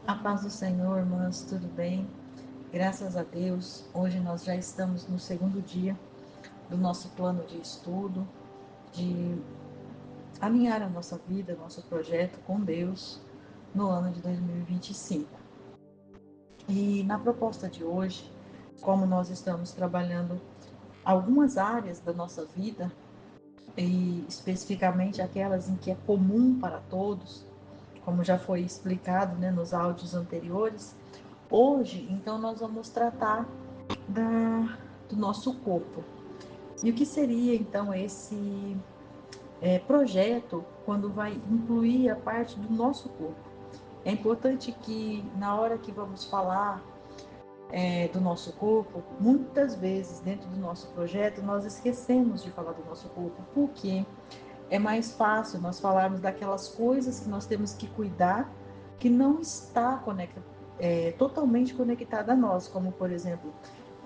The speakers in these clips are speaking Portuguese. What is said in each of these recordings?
A paz do Senhor, irmãs, tudo bem? Graças a Deus, hoje nós já estamos no segundo dia do nosso plano de estudo, de alinhar a nossa vida, nosso projeto com Deus no ano de 2025. E na proposta de hoje, como nós estamos trabalhando algumas áreas da nossa vida, e especificamente aquelas em que é comum para todos, como já foi explicado, né, nos áudios anteriores, hoje, então, nós vamos tratar do nosso corpo. E o que seria, então, esse projeto quando vai incluir a parte do nosso corpo? É importante que, na hora que vamos falar do nosso corpo, muitas vezes, dentro do nosso projeto, nós esquecemos de falar do nosso corpo, porque é mais fácil nós falarmos daquelas coisas que nós temos que cuidar, que não está totalmente conectada a nós, como, por exemplo,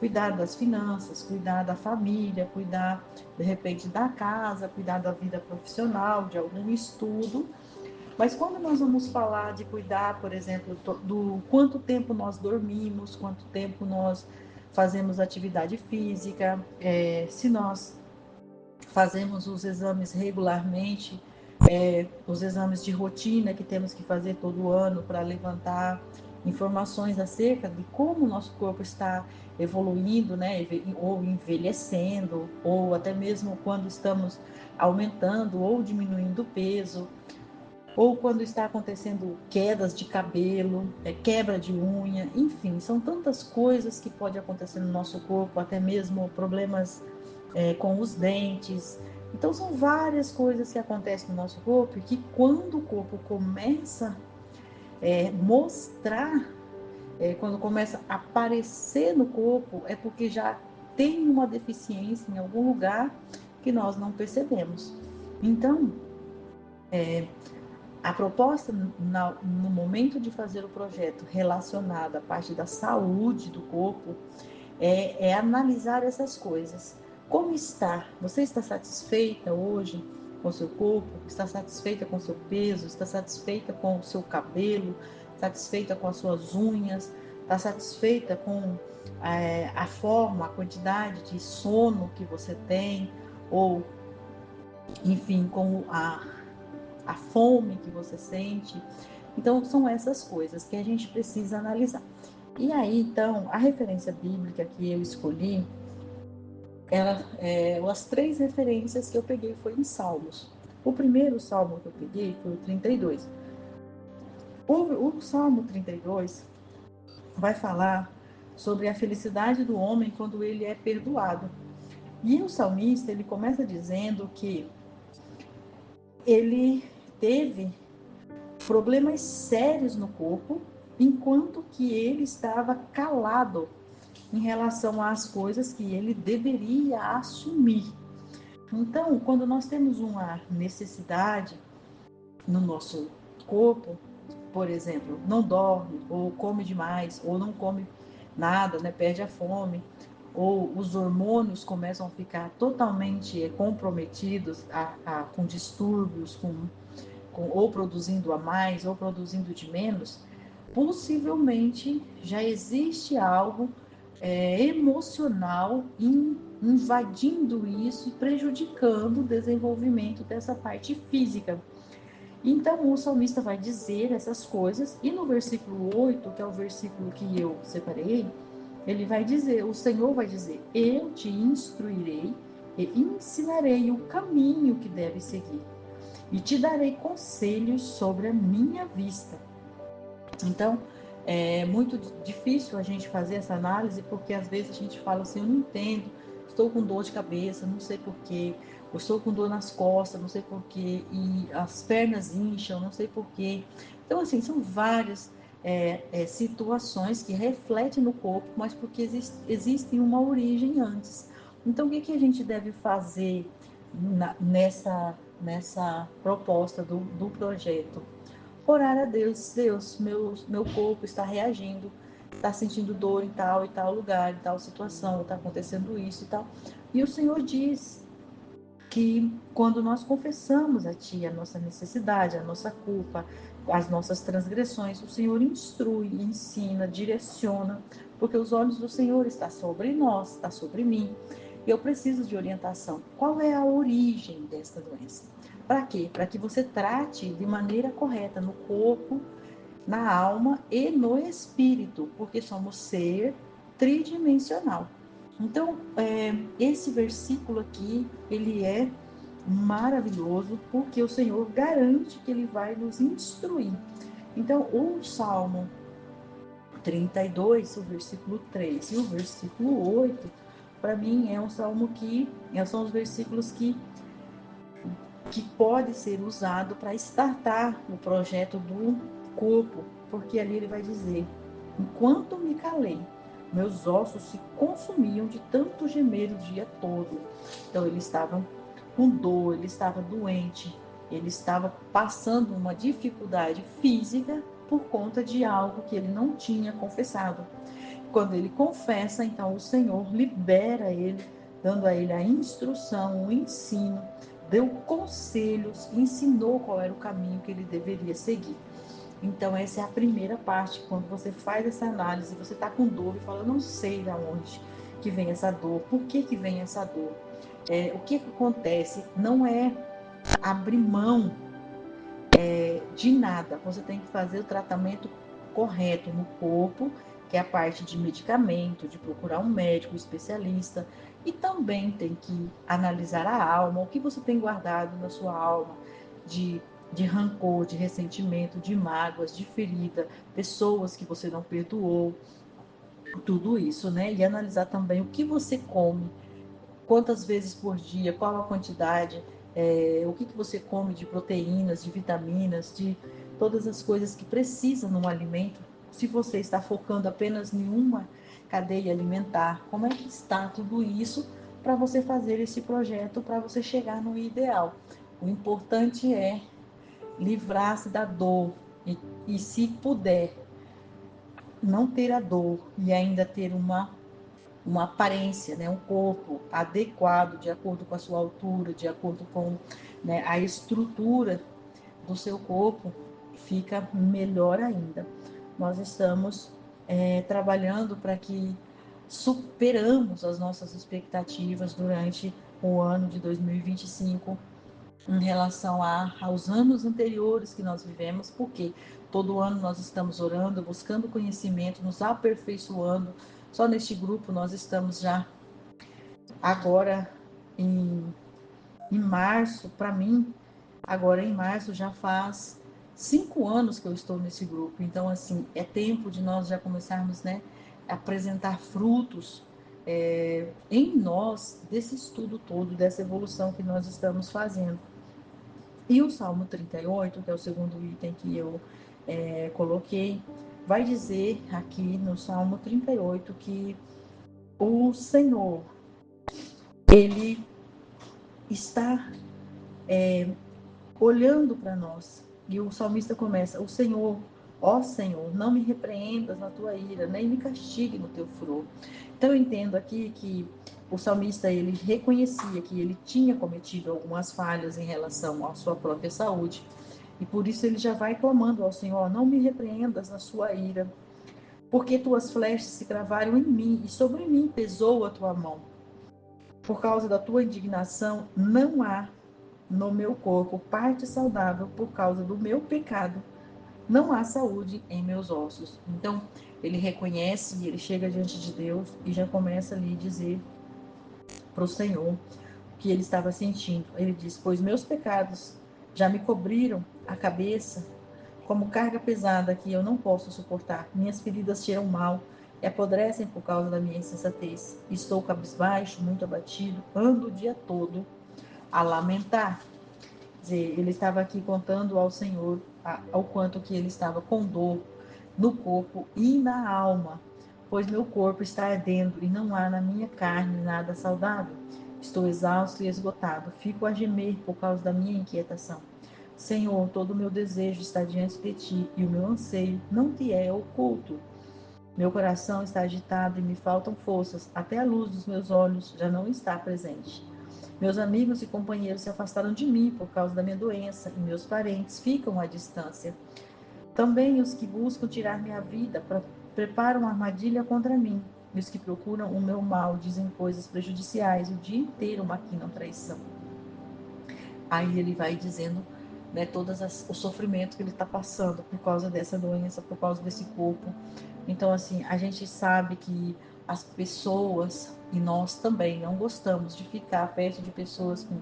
cuidar das finanças, cuidar da família, cuidar, de repente, da casa, cuidar da vida profissional, de algum estudo. Mas quando nós vamos falar de cuidar, por exemplo, do quanto tempo nós dormimos, quanto tempo nós fazemos atividade física, se nós fazemos os exames regularmente, os exames de rotina que temos que fazer todo ano para levantar informações acerca de como o nosso corpo está evoluindo, né, ou envelhecendo, ou até mesmo quando estamos aumentando ou diminuindo o peso, ou quando está acontecendo quedas de cabelo, quebra de unha, enfim, são tantas coisas que podem acontecer no nosso corpo, até mesmo problemas com os dentes. Então, são várias coisas que acontecem no nosso corpo e que, quando o corpo começa a mostrar, quando começa a aparecer no corpo, é porque já tem uma deficiência em algum lugar que nós não percebemos. Então, a proposta no momento de fazer o projeto relacionado à parte da saúde do corpo é analisar essas coisas. Como está? Você está satisfeita hoje com o seu corpo? Está satisfeita com o seu peso? Está satisfeita com o seu cabelo? Satisfeita com as suas unhas? Está satisfeita com a forma, a quantidade de sono que você tem? Ou, enfim, com a fome que você sente? Então, são essas coisas que a gente precisa analisar. E aí, então, a referência bíblica que eu escolhi, as três referências que eu peguei foi em Salmos. O primeiro salmo que eu peguei foi o 32. O Salmo 32 vai falar sobre a felicidade do homem quando ele é perdoado. E o salmista, ele começa dizendo que ele teve problemas sérios no corpo, enquanto que ele estava calado em relação às coisas que ele deveria assumir. Então, quando nós temos uma necessidade no nosso corpo, por exemplo, não dorme, ou come demais, ou não come nada, né, perde a fome, ou os hormônios começam a ficar totalmente comprometidos com distúrbios, ou produzindo a mais, ou produzindo de menos, possivelmente já existe algo emocional invadindo isso e prejudicando o desenvolvimento dessa parte física. Então, o salmista vai dizer essas coisas, e no versículo 8, que é o versículo que eu separei, ele vai dizer, o Senhor vai dizer: eu te instruirei e ensinarei o caminho que deve seguir, e te darei conselhos sobre a minha vista. Então, é muito difícil a gente fazer essa análise, porque às vezes a gente fala assim: eu não entendo, estou com dor de cabeça, não sei porquê, eu estou com dor nas costas, não sei porquê, e as pernas incham, não sei porquê. Então, assim, são várias situações que refletem no corpo, mas porque existe uma origem antes. Então, o que a gente deve fazer nessa proposta do projeto? Orar a Deus: Deus, meu corpo está reagindo, está sentindo dor em tal e tal lugar, em tal situação, está acontecendo isso e tal. E o Senhor diz que quando nós confessamos a Ti a nossa necessidade, a nossa culpa, as nossas transgressões, o Senhor instrui, ensina, direciona, porque os olhos do Senhor estão sobre nós, está sobre mim. Eu preciso de orientação. Qual é a origem desta doença? Para quê? Para que você trate de maneira correta no corpo, na alma e no espírito, porque somos ser tridimensional. Então, esse versículo aqui, ele é maravilhoso, porque o Senhor garante que ele vai nos instruir. Então, o Salmo 32, o versículo 3 e o versículo 8, para mim é um salmo que são os versículos que pode ser usado para startar o projeto do corpo, porque ali ele vai dizer: enquanto me calei, meus ossos se consumiam de tanto gemer o dia todo. Então ele estava com dor, ele estava doente, ele estava passando uma dificuldade física por conta de algo que ele não tinha confessado. Quando ele confessa, então o Senhor libera ele, dando a ele a instrução, o ensino, deu conselhos, ensinou qual era o caminho que ele deveria seguir. Então essa é a primeira parte, quando você faz essa análise, você está com dor e fala: eu não sei de onde que vem essa dor, por que vem essa dor, o que acontece. Não é abrir mão de nada, você tem que fazer o tratamento correto no corpo, que é a parte de medicamento, de procurar um médico especialista, e também tem que analisar a alma, o que você tem guardado na sua alma de rancor, de ressentimento, de mágoas, de ferida, pessoas que você não perdoou, tudo isso, né? E analisar também o que você come, quantas vezes por dia, qual a quantidade, o que você come de proteínas, de vitaminas, de todas as coisas que precisa num alimento. Se você está focando apenas em uma cadeia alimentar, como é que está tudo isso para você fazer esse projeto, para você chegar no ideal? O importante é livrar-se da dor e se puder, não ter a dor e ainda ter uma aparência, né, um corpo adequado, de acordo com a sua altura, de acordo com, né, a estrutura do seu corpo, fica melhor ainda. Nós estamos trabalhando para que superamos as nossas expectativas durante o ano de 2025 em relação aos anos anteriores que nós vivemos, porque todo ano nós estamos orando, buscando conhecimento, nos aperfeiçoando. Só neste grupo nós estamos já agora em março. Para mim, agora em março já faz 5 anos que eu estou nesse grupo. Então, assim, é tempo de nós já começarmos, né, a apresentar frutos em nós desse estudo todo, dessa evolução que nós estamos fazendo. E o Salmo 38, que é o segundo item que eu coloquei, vai dizer aqui no Salmo 38 que o Senhor, ele está olhando para nós. E o salmista começa: o Senhor, ó Senhor, não me repreendas na tua ira, nem me castigue no teu furor. Então eu entendo aqui que o salmista, ele reconhecia que ele tinha cometido algumas falhas em relação à sua própria saúde, e por isso ele já vai clamando ao Senhor: não me repreendas na sua ira, porque tuas flechas se cravaram em mim, e sobre mim pesou a tua mão. Por causa da tua indignação, não há no meu corpo parte saudável. Por causa do meu pecado, não há saúde em meus ossos. Então, ele reconhece, ele chega diante de Deus e já começa ali a dizer para o Senhor o que ele estava sentindo. Ele diz: pois meus pecados já me cobriram a cabeça como carga pesada que eu não posso suportar. Minhas feridas cheiram mal e apodrecem por causa da minha insensatez. Estou cabisbaixo, muito abatido, ando o dia todo a lamentar. Quer dizer, ele estava aqui contando ao Senhor ao quanto que ele estava com dor no corpo e na alma, pois meu corpo está ardendo e não há na minha carne nada saudável. Estou exausto e esgotado, fico a gemer por causa da minha inquietação. Senhor, todo o meu desejo está diante de ti e o meu anseio não te é oculto. Meu coração está agitado e me faltam forças, até a luz dos meus olhos já não está presente. Meus amigos e companheiros se afastaram de mim por causa da minha doença e meus parentes ficam à distância. Também os que buscam tirar minha vida preparam uma armadilha contra mim. E os que procuram o meu mal dizem coisas prejudiciais, o dia inteiro maquinam traição. Aí ele vai dizendo, né, o sofrimento que ele está passando por causa dessa doença, por causa desse corpo. Então, assim, a gente sabe que as pessoas, e nós também, não gostamos de ficar perto de pessoas com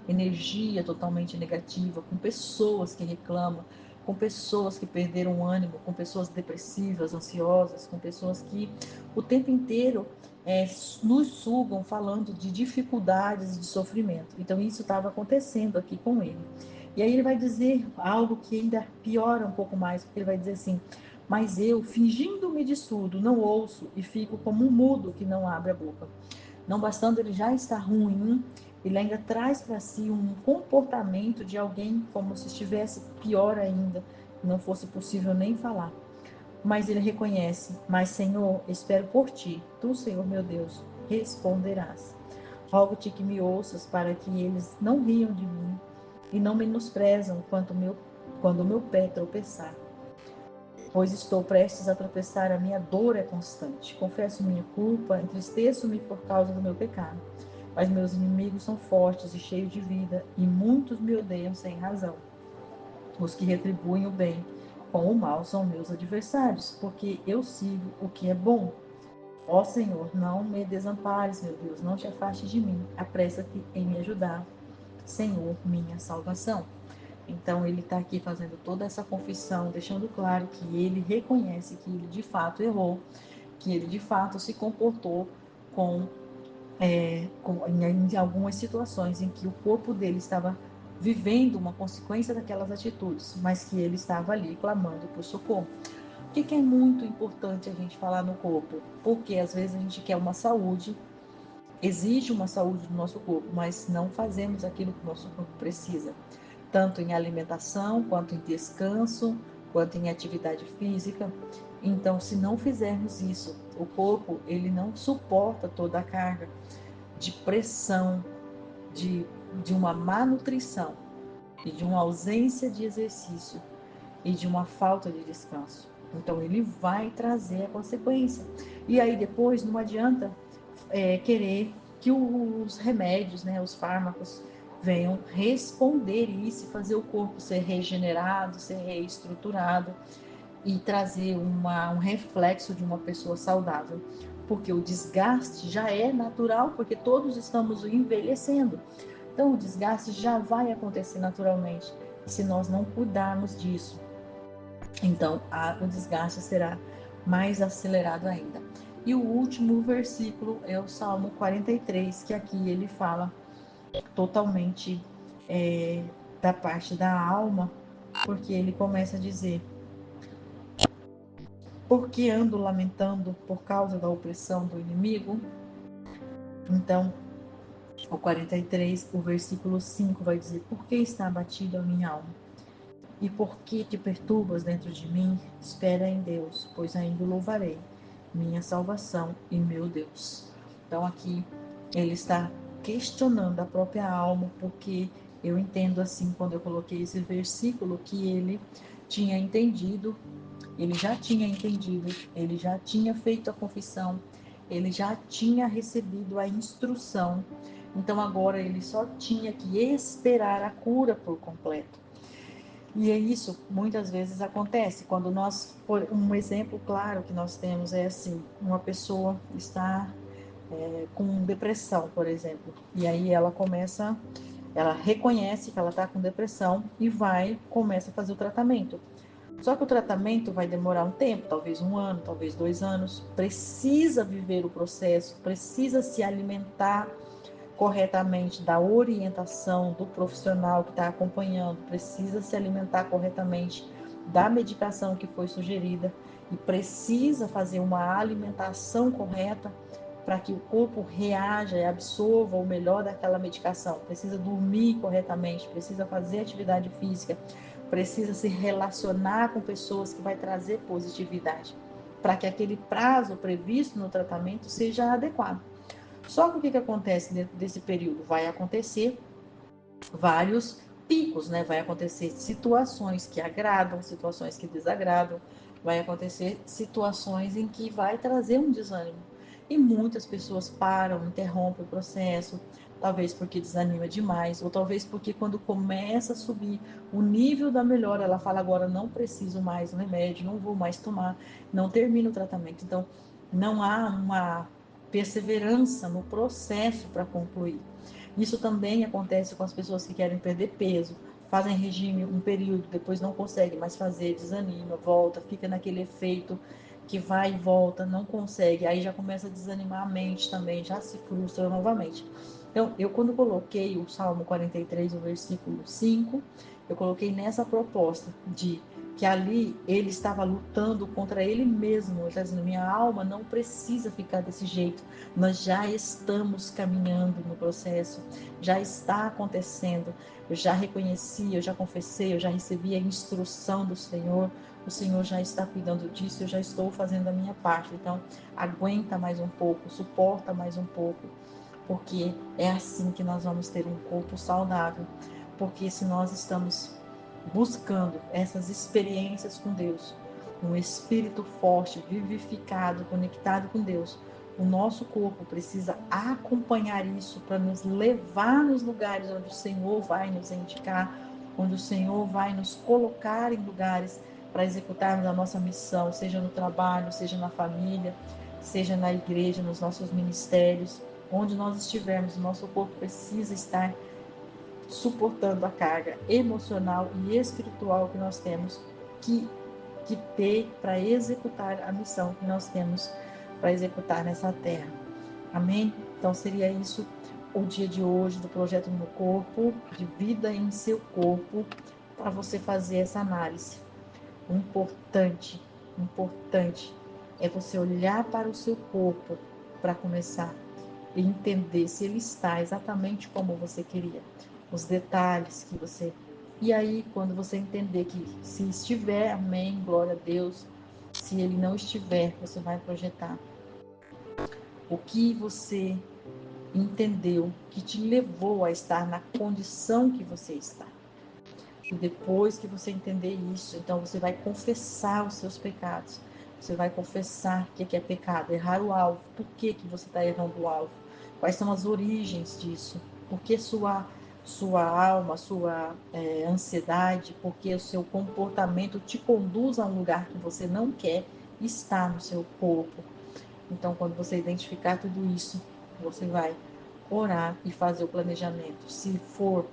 energia totalmente negativa, com pessoas que reclamam, com pessoas que perderam o ânimo, com pessoas depressivas, ansiosas, com pessoas que o tempo inteiro nos sugam falando de dificuldades e de sofrimento. Então isso estava acontecendo aqui com ele. E aí ele vai dizer algo que ainda piora um pouco mais, porque ele vai dizer assim: mas eu, fingindo-me de surdo, não ouço e fico como um mudo que não abre a boca. Não bastando ele já estar ruim, ele ainda traz para si um comportamento de alguém como se estivesse pior ainda, não fosse possível nem falar. Mas ele reconhece: mas Senhor, espero por ti, tu, Senhor meu Deus, responderás. Rogo-te que me ouças para que eles não riam de mim e não menosprezam quando o meu pé tropeçar. Pois estou prestes a tropeçar, a minha dor é constante. Confesso minha culpa, entristeço-me por causa do meu pecado. Mas meus inimigos são fortes e cheios de vida, e muitos me odeiam sem razão. Os que retribuem o bem com o mal são meus adversários, porque eu sigo o que é bom. Ó Senhor, não me desampares, meu Deus, não te afaste de mim. Apressa-te em me ajudar, Senhor, minha salvação. Então ele está aqui fazendo toda essa confissão, deixando claro que ele reconhece que ele de fato errou, que ele de fato se comportou em algumas situações em que o corpo dele estava vivendo uma consequência daquelas atitudes, mas que ele estava ali clamando por socorro. O que é muito importante a gente falar no corpo? Porque às vezes a gente quer uma saúde, exige uma saúde do nosso corpo, mas não fazemos aquilo que o nosso corpo precisa, tanto em alimentação, quanto em descanso, quanto em atividade física. Então, se não fizermos isso, o corpo ele não suporta toda a carga de pressão, de, de uma má nutrição e de uma ausência de exercício e de uma falta de descanso. Então ele vai trazer a consequência. E aí depois não adianta querer que os remédios, né, os fármacos, venham responder isso e fazer o corpo ser regenerado, ser reestruturado e trazer um reflexo de uma pessoa saudável. Porque o desgaste já é natural, porque todos estamos envelhecendo. Então o desgaste já vai acontecer naturalmente se nós não cuidarmos disso. Então o desgaste será mais acelerado ainda. E o último versículo é o Salmo 43, que aqui ele fala totalmente da parte da alma, porque ele começa a dizer: porque ando lamentando por causa da opressão do inimigo? Então, o 43, o versículo 5 vai dizer: por que está abatida a minha alma? E por que te perturbas dentro de mim? Espera em Deus, pois ainda louvarei, minha salvação e meu Deus. Então aqui ele está questionando a própria alma, porque eu entendo assim, quando eu coloquei esse versículo, que ele tinha entendido, ele já tinha entendido, ele já tinha feito a confissão, ele já tinha recebido a instrução. Então agora ele só tinha que esperar a cura por completo. E é isso, muitas vezes acontece quando nós, um exemplo claro que nós temos é assim, uma pessoa está com depressão, por exemplo, e aí ela reconhece que ela está com depressão e começa a fazer o tratamento. Só que o tratamento vai demorar um tempo, talvez 1 ano, talvez 2 anos, precisa viver o processo, precisa se alimentar corretamente da orientação do profissional que está acompanhando, precisa se alimentar corretamente da medicação que foi sugerida e precisa fazer uma alimentação correta para que o corpo reaja e absorva o melhor daquela medicação. Precisa dormir corretamente, precisa fazer atividade física, precisa se relacionar com pessoas que vai trazer positividade, para que aquele prazo previsto no tratamento seja adequado. Só que o que acontece dentro desse período? Vai acontecer vários picos, né? Vai acontecer situações que agradam, situações que desagradam, vai acontecer situações em que vai trazer um desânimo. E muitas pessoas param, interrompem o processo, talvez porque desanima demais, ou talvez porque quando começa a subir o nível da melhora, ela fala: agora não preciso mais do remédio, não vou mais tomar, não termino o tratamento. Então, não há uma perseverança no processo para concluir. Isso também acontece com as pessoas que querem perder peso, fazem regime um período, depois não conseguem mais fazer, desanima, volta, fica naquele efeito que vai e volta, não consegue, aí já começa a desanimar a mente também, já se frustra novamente. Então, eu quando coloquei o Salmo 43, o versículo 5, eu coloquei nessa proposta de que ali ele estava lutando contra ele mesmo. Ele está dizendo: minha alma não precisa ficar desse jeito. Nós já estamos caminhando no processo, já está acontecendo. Eu já reconheci, eu já confessei, eu já recebi a instrução do Senhor. O Senhor já está cuidando disso, eu já estou fazendo a minha parte. Então, aguenta mais um pouco, suporta mais um pouco, porque é assim que nós vamos ter um corpo saudável. Porque se nós estamos buscando essas experiências com Deus, um espírito forte, vivificado, conectado com Deus, o nosso corpo precisa acompanhar isso para nos levar nos lugares onde o Senhor vai nos indicar, onde o Senhor vai nos colocar em lugares para executarmos a nossa missão, seja no trabalho, seja na família, seja na igreja, nos nossos ministérios, onde nós estivermos, o nosso corpo precisa estar suportando a carga emocional e espiritual que nós temos que ter para executar a missão que nós temos para executar nessa terra. Amém? Então seria isso o dia de hoje do projeto No Corpo, de vida em seu corpo, para você fazer essa análise. O importante é você olhar para o seu corpo para começar e entender se ele está exatamente como você queria, os detalhes que você. E aí, quando você entender que se estiver, amém, glória a Deus. Se ele não estiver, você vai projetar o que você entendeu que te levou a estar na condição que você está. E depois que você entender isso, então você vai confessar os seus pecados. Você vai confessar o que é pecado, errar o alvo. Por que você está errando o alvo? Quais são as origens disso? Por que sua alma, sua ansiedade, porque o seu comportamento te conduz a um lugar que você não quer estar no seu corpo. Então, quando você identificar tudo isso, você vai orar e fazer o planejamento. Se for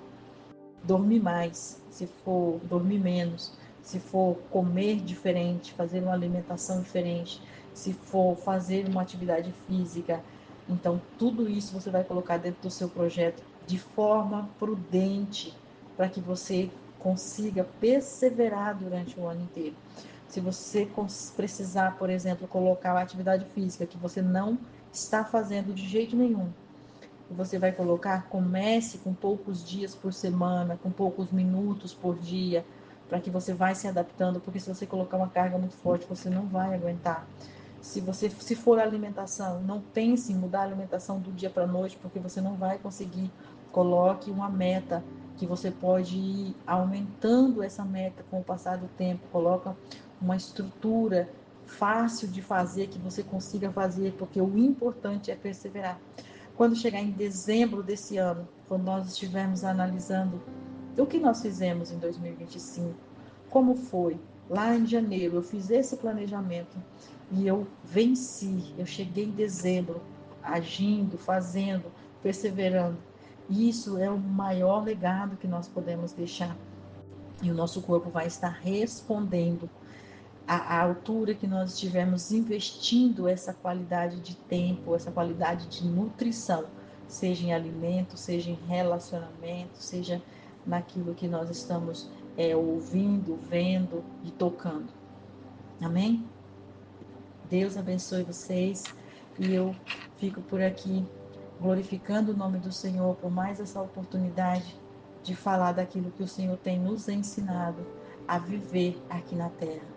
dormir mais, se for dormir menos, se for comer diferente, fazer uma alimentação diferente, se for fazer uma atividade física. Então, tudo isso você vai colocar dentro do seu projeto de forma prudente, para que você consiga perseverar durante o ano inteiro. Se você precisar, por exemplo, colocar a atividade física que você não está fazendo de jeito nenhum, você vai colocar, comece com poucos dias por semana, com poucos minutos por dia, para que você vai se adaptando, porque se você colocar uma carga muito forte, você não vai aguentar. Se for alimentação, não pense em mudar a alimentação do dia para a noite, porque você não vai conseguir. Coloque uma meta que você pode ir aumentando essa meta com o passar do tempo. Coloca uma estrutura fácil de fazer, que você consiga fazer, porque o importante é perseverar. Quando chegar em dezembro desse ano, quando nós estivermos analisando o que nós fizemos em 2025, como foi? Lá em janeiro eu fiz esse planejamento e eu venci, eu cheguei em dezembro agindo, fazendo, perseverando. E isso é o maior legado que nós podemos deixar. E o nosso corpo vai estar respondendo à altura que nós estivermos investindo essa qualidade de tempo, essa qualidade de nutrição, seja em alimento, seja em relacionamento, seja naquilo que nós estamos ouvindo, vendo e tocando. Amém? Deus abençoe vocês e eu fico por aqui glorificando o nome do Senhor por mais essa oportunidade de falar daquilo que o Senhor tem nos ensinado a viver aqui na terra.